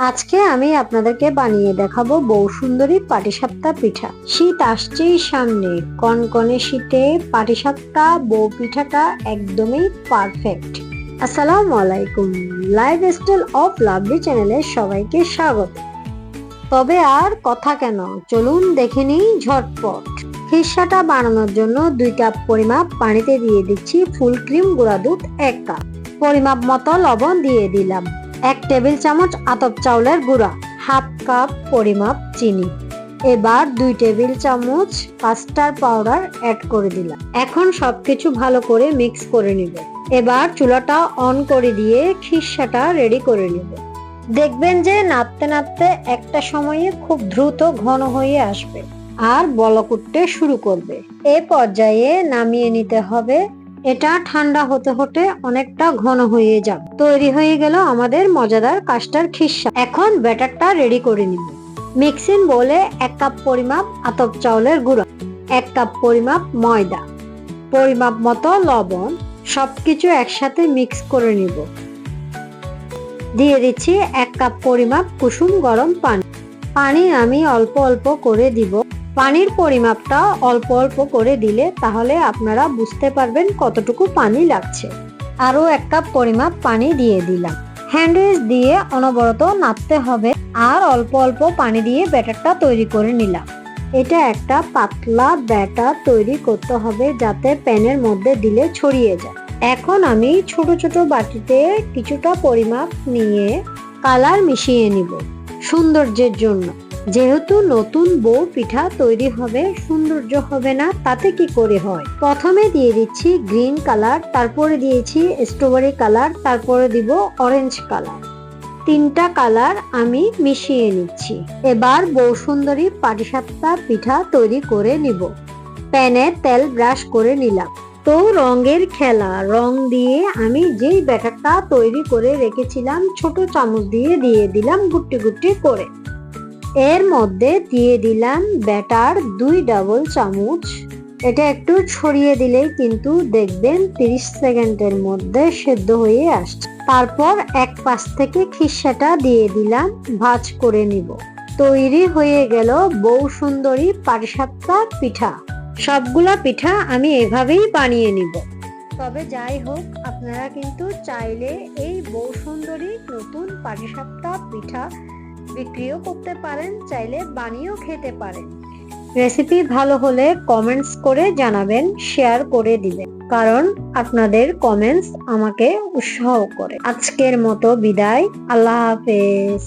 আজকে আমি আপনাদেরকে বানিয়ে দেখাবো বউ সুন্দরী পাটিসাপটা পিঠা। শীত আসছেই সামনে, কনকনে শীতে পাটিসাপটা বউ পিঠাটা একদমই পারফেক্ট। আসসালামু আলাইকুম, লাইফস্টাইল অফ লাভলি চ্যানেলে সবাইকে স্বাগত। তবে আর কথা কেন, চলুন দেখে নিই ঝটপট। খিরসাটা বানানোর জন্য 2 কাপ পরিমাপ পানিতে দিয়ে দিচ্ছি ফুল ক্রিম গুঁড়া দুধ 1 কাপ, পরিমাপ মতো লবণ দিয়ে দিলাম, 1 টেবিল চামচ আতপ চাউলের গুঁড়া, 1/2 কাপ পরিমাপ চিনি। এবার 2 টেবিল চামচ কাস্টার্ড পাউডার অ্যাড করে দিলাম। এখন সবকিছু ভালো করে মিক্স করে নিব। এবার চুলাটা অন করে দিয়ে খিরসাটা রেডি করে নিব। দেখবেন যে নাড়তে নাড়তে একটা সময়ে খুব দ্রুত ঘন হয়ে আসবে আর বলক উঠতে শুরু করবে। এই পর্যায়ে নামিয়ে নিতে হবে। এটা ঠান্ডা হতে হতে অনেকটা ঘন হয়ে যাবে। তৈরি হয়ে গেল আমাদের মজাদার কাস্টার্ড খিরসা। এখন ব্যাটারটা রেডি করে নিব। মিক্সিং বোলে 1 কাপ পরিমাপ আতপ চাউলের গুঁড়া, 1 কাপ পরিমাপ ময়দা, পরিমাপ মতো লবণ, সবকিছু একসাথে মিক্স করে নিব। দিয়ে দিচ্ছি 1 কাপ পরিমাপ কুসুম গরম পানি। পানি আমি অল্প অল্প করে দিব। পানির পরিমাপটা অল্প অল্প করে দিলে তাহলে আপনারা বুঝতে পারবেন কতটুকু পানি লাগছে। আরো 1 কাপ পরিমাপ পানি দিয়ে দিলাম। হ্যান্ড উইচ দিয়ে অনবরত নাড়তে হবে আর অল্প অল্প পানি দিয়ে ব্যাটারটা তৈরি করে নিলাম। এটা একটা পাতলা ব্যাটার তৈরি করতে হবে যাতে প্যানের মধ্যে দিলে ছড়িয়ে যায়। এখন আমি ছোট ছোট বাটিতে কিছুটা পরিমাপ নিয়ে কালার মিশিয়ে নিব সৌন্দর্যের জন্য। যেহেতু নতুন বউ পিঠা তৈরি হবে, সৌন্দর্য হবে না তাতে কি করে হয়। প্রথমে দিয়ে দিচ্ছি গ্রিন কালার, তারপরে দিয়েছি স্ট্রবেরি কালার, তারপরে দিব অরেঞ্জ কালার। 3টা কালার আমি মিশিয়ে নিচ্ছি। এবার বউ সুন্দরী পাটিসাপটা পিঠা তৈরি করে নিব। প্যানে তেল ব্রাশ করে নিলাম। তো রঙের খেলা, রং দিয়ে আমি যেই ব্যাটারটা তৈরি করে রেখেছিলাম ছোট চামচ দিয়ে দিলাম গুটি গুটি করে। এর মধ্যে দিয়ে দিলাম ব্যাটার 2 ডাবল চামচ। এটা একটু ছড়িয়ে দিলেই কিন্তু দেখবেন 30 সেকেন্ডের মধ্যে সেদ্ধ হয়ে আসছে। তারপর এক পাশ থেকে খিরসাটা দিয়ে দিলাম, ভাঁজ করে নিব। তৈরি হয়ে গেল বউ সুন্দরী পাটিসাপটা পিঠা। সবগুলা পিঠা আমি এভাবেই বানিয়ে নিব। তবে যাই হোক, আপনারা কিন্তু চাইলে এই বউ সুন্দরী নতুন পাটিসাপটা পিঠা বিক্রিও করতে পারেন, চাইলে বানিয়েও খেতে পারেন। রেসিপি ভালো হলে কমেন্টস করে জানাবেন, শেয়ার করে দিবেন, কারণ আপনাদের কমেন্টস আমাকে উৎসাহ করে। আজকের মতো বিদায়, আল্লাহ হাফেজ।